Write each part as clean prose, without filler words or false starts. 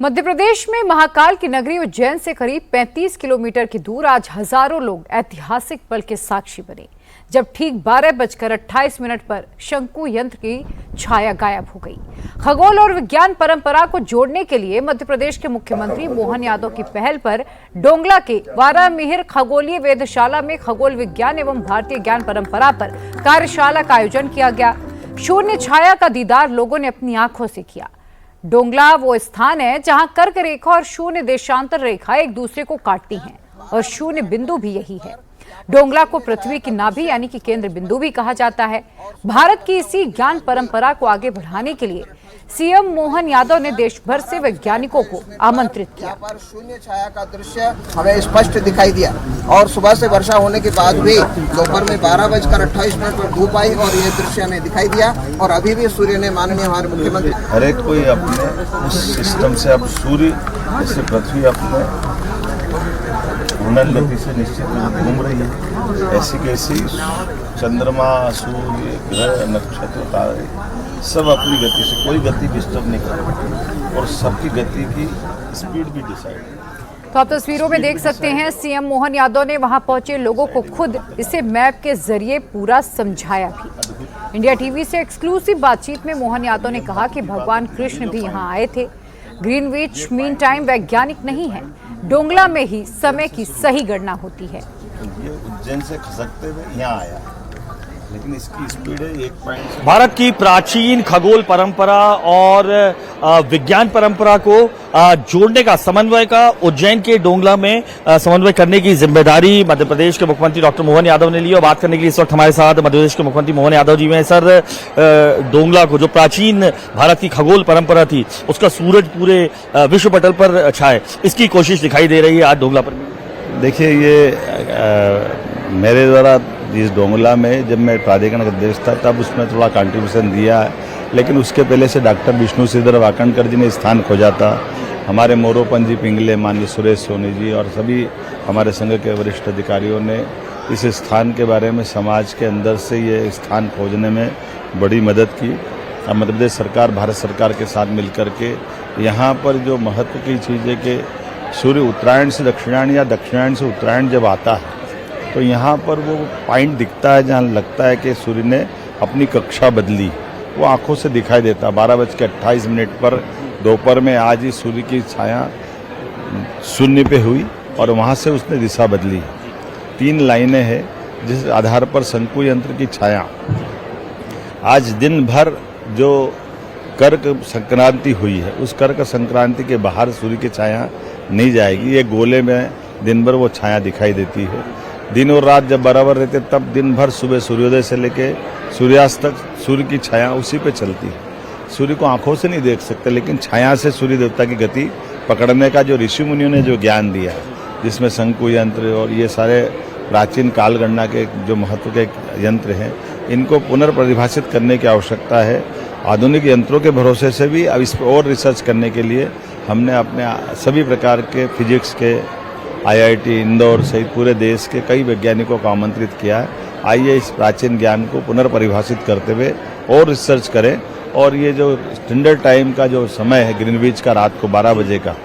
मध्य प्रदेश में महाकाल की नगरी उज्जैन से करीब 35 किलोमीटर की दूर आज हजारों लोग ऐतिहासिक पल के साक्षी बने, जब ठीक 12:28 पर शंकु यंत्र की छाया गायब हो गई। खगोल और विज्ञान परंपरा को जोड़ने के लिए मध्य प्रदेश के मुख्यमंत्री मोहन यादव की पहल पर डोंगला के वारामिहिर खगोलीय वेधशाला में खगोल विज्ञान एवं भारतीय ज्ञान परंपरा पर कार्यशाला का आयोजन किया गया। शून्य छाया का दीदार लोगों ने अपनी आंखों से किया। डोंगला वो स्थान है जहां कर्क रेखा और शून्य देशांतर रेखा एक दूसरे को काटती हैं और शून्य बिंदु भी यही है। डोंगला को पृथ्वी की नाभि यानी कि केंद्र बिंदु भी कहा जाता है। भारत की इसी ज्ञान परंपरा को आगे बढ़ाने के लिए सीएम मोहन यादव ने देश भर से वैज्ञानिकों को आमंत्रित किया। पर शून्य छाया का दृश्य हमें स्पष्ट दिखाई दिया और सुबह से वर्षा होने के बाद भी दोपहर में 12:28 पर धूप आई और ये दृश्य हमें दिखाई दिया। और अभी भी सूर्य ने, माननीय हमारे मुख्यमंत्री, हर एक कोई अपने उस सिस्टम से अब सूर्य जैसे पृथ्वी अपने घूर्णन गति से निश्चित घूम रही है, ऐसी कैसी चंद्रमा, सूर्य, ग्रह, नक्षत्र, तारे सब अपनी गति से, कोई गति डिस्टर्ब नहीं कर और सबकी गति की स्पीड भी डिसाइड। तो आप तस्वीरों में देख सकते हैं सीएम मोहन यादव ने वहां पहुंचे लोगों को खुद इसे मैप के जरिए पूरा समझाया भी। इंडिया टीवी से एक्सक्लूसिव बातचीत में मोहन यादव ने कहा कि भगवान कृष्ण भी यहां आए थे। ग्रीनविच मीन टाइम वैज्ञानिक नहीं है, डोंगला में ही समय की सही गणना होती है। ये उज्जैन से खसकते हुए यहाँ आया, लेकिन इसकी स्पीड है 1 भारत की प्राचीन खगोल परंपरा और विज्ञान परंपरा को जोड़ने का, समन्वय का उज्जैन के डोंगला में समन्वय करने की जिम्मेदारी मध्य प्रदेश के मुख्यमंत्री डॉक्टर मोहन यादव ने ली। और बात करने के लिए इस वक्त हमारे साथ मध्य प्रदेश के मुख्यमंत्री मोहन यादव जी हैं। सर, डोंगला को, जो प्राचीन भारत की खगोल परंपरा थी, उसका सूरज पूरे विश्व पटल पर छाए, इसकी कोशिश दिखाई दे रही है आज डोंगला पर। देखिए, ये मेरे द्वारा इस डोंगला में जब मैं प्राधिकरण का अध्यक्ष था तब उसमें थोड़ा कंट्रीब्यूशन दिया है, लेकिन उसके पहले से डॉक्टर विष्णु श्रीधर वाकणकर जी ने स्थान खोजा था। हमारे मोरोपन जी पिंगले, माननीय सुरेश सोनी जी और सभी हमारे संघ के वरिष्ठ अधिकारियों ने इस स्थान के बारे में समाज के अंदर से ये स्थान खोजने में बड़ी मदद की। अब मध्य प्रदेश सरकार, भारत सरकार के साथ मिलकर के यहाँ पर जो महत्व की चीज़ है कि सूर्य उत्तरायण से दक्षिणायन या दक्षिणायन से उत्तरायण जब आता है तो यहाँ पर वो पॉइंट दिखता है जहाँ लगता है कि सूर्य ने अपनी कक्षा बदली, वो आंखों से दिखाई देता। 12:28 पर दोपहर में आज ही सूर्य की छाया शून्य पे हुई और वहाँ से उसने दिशा बदली। 3 लाइनें हैं जिस आधार पर शंकु यंत्र की छाया आज दिन भर जो कर्क संक्रांति हुई है, उस कर्क संक्रांति के बाहर सूर्य की छाया नहीं जाएगी। ये गोले में दिन भर वो छाया दिखाई देती है। दिन और रात जब बराबर रहते तब दिन भर सुबह सूर्योदय से लेके सूर्यास्त तक सूर्य की छाया उसी पे चलती है। सूर्य को आंखों से नहीं देख सकते, लेकिन छाया से सूर्य देवता की गति पकड़ने का जो ऋषि मुनियों ने जो ज्ञान दिया है, जिसमें शंकु यंत्र और ये सारे प्राचीन काल गणना के जो महत्व के यंत्र हैं, इनको पुनर्परिभाषित करने की आवश्यकता है। आधुनिक यंत्रों के भरोसे से भी अब इस पर और रिसर्च करने के लिए हमने अपने सभी प्रकार के फिजिक्स के आईआईटी इंदौर सहित पूरे देश के कई वैज्ञानिकों को आमंत्रित किया है। आइए इस प्राचीन ज्ञान को पुनर्परिभाषित करते हुए और रिसर्च करें। और ये जो स्टैंडर्ड टाइम का जो समय है ग्रीनविच का, रात को 12 बजे का,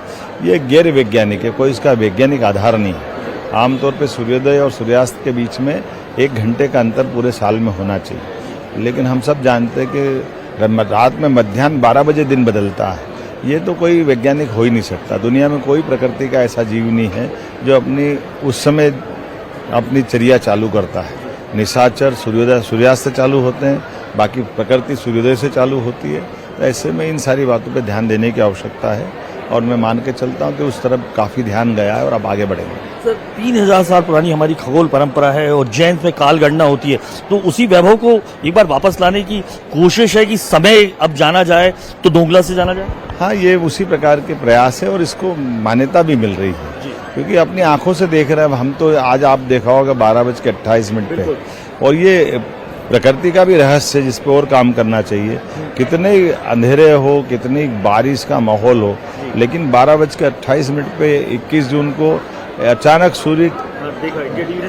ये गैर वैज्ञानिक है, कोई इसका वैज्ञानिक आधार नहीं है। आमतौर पर सूर्योदय और सूर्यास्त के बीच में 1 घंटे का अंतर पूरे साल में होना चाहिए, लेकिन हम सब जानते हैं कि रात में मध्याह्न 12 बजे दिन बदलता है। ये तो कोई वैज्ञानिक हो ही नहीं सकता। दुनिया में कोई प्रकृति का ऐसा जीव नहीं है जो अपनी उस समय अपनी चर्या चालू करता है। निशाचर सूर्योदय सूर्यास्त चालू होते हैं, बाकी प्रकृति सूर्योदय से चालू होती है। तो ऐसे में इन सारी बातों पे ध्यान देने की आवश्यकता है और मैं मान के चलता हूँ कि उस तरफ काफ़ी ध्यान गया है और अब आगे बढ़ेंगे। सर, 3000 साल पुरानी हमारी खगोल परंपरा है और उज्जैन में काल गणना होती है, तो उसी वैभव को एक बार वापस लाने की कोशिश है कि समय अब जाना जाए तो डोंगला से जाना जाए। हाँ, ये उसी प्रकार के प्रयास है और इसको मान्यता भी मिल रही है, क्योंकि अपनी आंखों से देख रहे हैं हम। तो आज आप देखा होगा 12:28 पे, और ये प्रकृति का भी रहस्य है जिस पे और काम करना चाहिए। कितने अंधेरे हो, कितनी बारिश का माहौल हो, लेकिन 12:28 पे 21 जून को अचानक सूर्य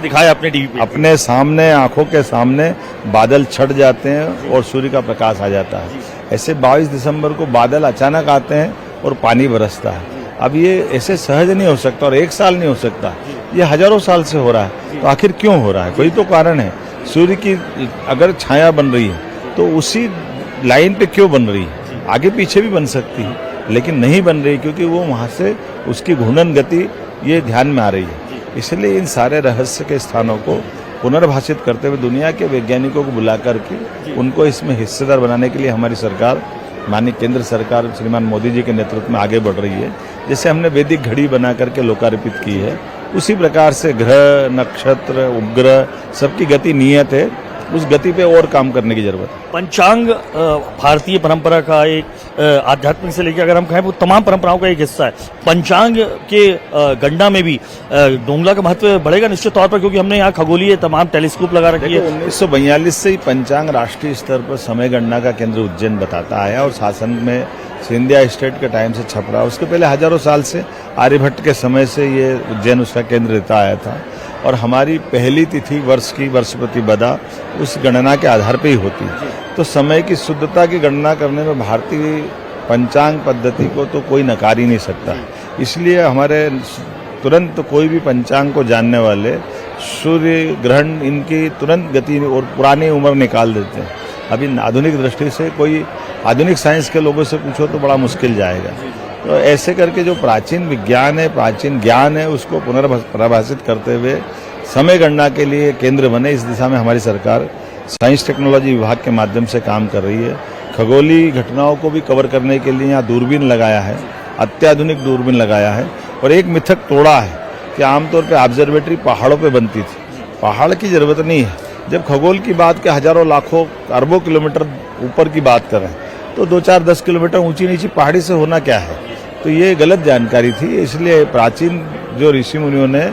दिखाया अपने टीवी पे, अपने सामने, आंखों के सामने बादल छट जाते हैं और सूर्य का प्रकाश आ जाता है। ऐसे 22 दिसंबर को बादल अचानक आते हैं और पानी बरसता है। अब ये ऐसे सहज नहीं हो सकता और एक साल नहीं हो सकता, ये हजारों साल से हो रहा है। तो आखिर क्यों हो रहा है? कोई तो कारण है। सूर्य की अगर छाया बन रही है तो उसी लाइन पे क्यों बन रही है? आगे पीछे भी बन सकती है लेकिन नहीं बन रही, क्योंकि वो वहाँ से उसकी घूर्णन गति ये ध्यान में आ रही है। इसलिए इन सारे रहस्य के स्थानों को पुनर्भाषित करते हुए दुनिया के वैज्ञानिकों को बुला करके उनको इसमें हिस्सेदार बनाने के लिए हमारी सरकार, माननीय केंद्र सरकार श्रीमान मोदी जी के नेतृत्व में आगे बढ़ रही है। जैसे हमने वैदिक घड़ी बना करके लोकार्पित की है, उसी प्रकार से ग्रह, नक्षत्र, उपग्रह सबकी गति नियत है, उस गति पे और काम करने की जरूरत है। पंचांग भारतीय परंपरा का एक आध्यात्मिक से लेकर अगर हम कहें वो तमाम परंपराओं का एक हिस्सा है। पंचांग के गणना में भी डोंगला का महत्व बढ़ेगा निश्चित तौर पर, क्योंकि हमने यहाँ खगोलीय तमाम टेलीस्कोप लगा रखी है। 1942 से ही पंचांग राष्ट्रीय स्तर पर समय गणना का केंद्र उज्जैन बताता है और शासन में सिंधिया स्टेट के टाइम से छप रहा है। उसके पहले हजारों साल से आर्यभट्ट के समय से ये उज्जैन उसका केंद्र रहता आया था और हमारी पहली तिथि वर्ष की वर्षपति बदा उस गणना के आधार पर ही होती है। तो समय की शुद्धता की गणना करने में भारतीय पंचांग पद्धति को तो कोई नकार ही नहीं सकता। इसलिए हमारे तुरंत कोई भी पंचांग को जानने वाले सूर्य ग्रहण इनकी तुरंत गति और पुरानी उम्र निकाल देते हैं। अभी आधुनिक दृष्टि से कोई आधुनिक साइंस के लोगों से पूछो तो बड़ा मुश्किल जाएगा। तो ऐसे करके जो प्राचीन विज्ञान है, प्राचीन ज्ञान है, उसको पुनर्परिभाषित करते हुए समय गणना के लिए केंद्र बने, इस दिशा में हमारी सरकार साइंस टेक्नोलॉजी विभाग के माध्यम से काम कर रही है। खगोलीय घटनाओं को भी कवर करने के लिए यहाँ दूरबीन लगाया है, अत्याधुनिक दूरबीन लगाया है और एक मिथक तोड़ा है कि आमतौर पर ऑब्जर्वेटरी पहाड़ों पर बनती थी। पहाड़ की जरूरत नहीं है। जब खगोल की बात के हजारों लाखों अरबों किलोमीटर ऊपर की बात करें तो 2-4-10 किलोमीटर ऊंची नीची पहाड़ी से होना क्या है? तो ये गलत जानकारी थी। इसलिए प्राचीन जो ऋषि मुनियों ने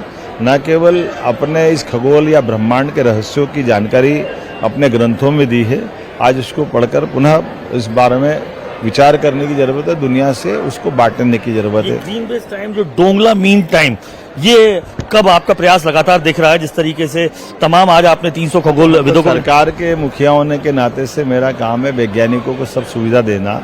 न केवल अपने इस खगोल या ब्रह्मांड के रहस्यों की जानकारी अपने ग्रंथों में दी है, आज उसको पढ़कर पुनः इस बारे में विचार करने की जरूरत है, दुनिया से उसको बांटने की जरूरत है। ग्रीन बेस टाइम जो डोंगला मीन टाइम, ये कब आपका प्रयास लगातार दिख रहा है? जिस तरीके से तमाम आज आपने 300 खगोल विदों को, सरकार के मुखिया होने के नाते से मेरा काम है वैज्ञानिकों को सब सुविधा देना।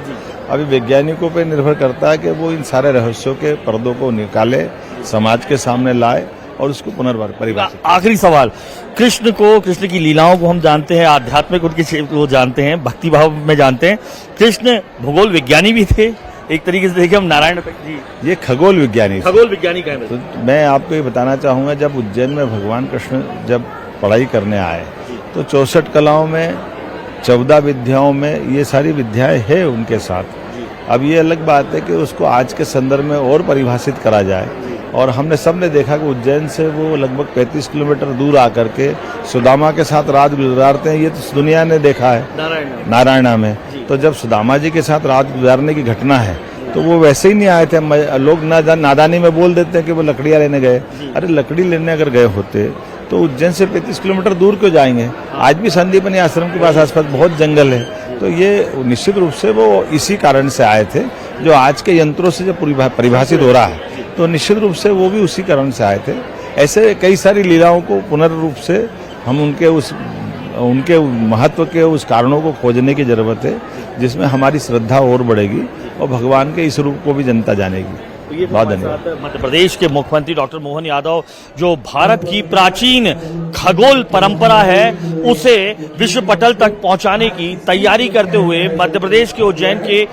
अभी वैज्ञानिकों पे निर्भर करता है कि वो इन सारे रहस्यों के पर्दों को निकाले, समाज के सामने लाए और उसको पुनर्परिभाषित। आखिरी सवाल, कृष्ण की लीलाओं को हम जानते हैं, आध्यात्मिक उनकी वो जानते हैं, भक्ति भाव में जानते हैं। कृष्ण भूगोल विज्ञानी भी थे एक तरीके से, देखिए हम नारायण जी ये खगोल विज्ञानी का है। तो मैं आपको ये बताना चाहूँगा, जब उज्जैन में भगवान कृष्ण जब पढ़ाई करने आए तो 64 कलाओं में, 14 विद्याओं में ये सारी विद्याएं हैं उनके साथ। अब ये अलग बात है कि उसको आज के संदर्भ में और परिभाषित करा जाए। और हमने सबने देखा कि उज्जैन से वो लगभग 35 किलोमीटर दूर आकर के सुदामा के साथ रात गुजारते हैं। ये तो दुनिया ने देखा है नारायणा में। तो जब सुदामा जी के साथ रात गुजारने की घटना है तो वो वैसे ही नहीं आए थे। लोग नादानी में बोल देते हैं कि वो लकड़ियाँ लेने गए। अरे लकड़ी लेने अगर गए होते तो उज्जैन से 35 किलोमीटर दूर क्यों जाएंगे? आज भी संदीपनी आश्रम के पास आसपास बहुत जंगल है। तो ये निश्चित रूप से वो इसी कारण से आए थे, जो आज के यंत्रों से जब परिभाषित हो रहा है तो निश्चित रूप से वो भी उसी कारण से आए थे। ऐसे कई सारी लीलाओं को पुनर्रूप से हम उनके महत्व के उस कारणों को खोजने की जरूरत है, जिसमें हमारी श्रद्धा और बढ़ेगी और भगवान के इस रूप को भी जनता जानेगी। बहुत धन्यवाद। मध्य प्रदेश के मुख्यमंत्री डॉक्टर मोहन यादव, जो भारत की प्राचीन खगोल परंपरा है उसे विश्व पटल तक पहुंचाने की तैयारी करते हुए मध्य प्रदेश के उज्जैन के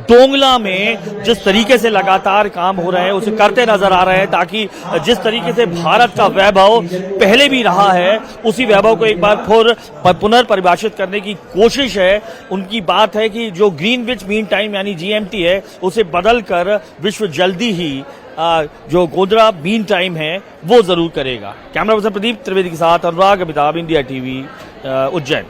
डोंगला में जिस तरीके से लगातार काम हो रहे हैं उसे करते नजर आ रहे हैं, ताकि जिस तरीके से भारत का वैभव पहले भी रहा है उसी वैभव को एक बार फिर पुनर्परिभाषित करने की कोशिश है। उनकी बात है कि जो ग्रीनविच मीन टाइम यानी GMT है उसे बदलकर विश्व जल्दी ही जो गोधरा मीन टाइम है वो जरूर करेगा। कैमरा पर्सन प्रदीप त्रिवेदी के साथ अनुराग अमिताभ, इंडिया TV, उज्जैन।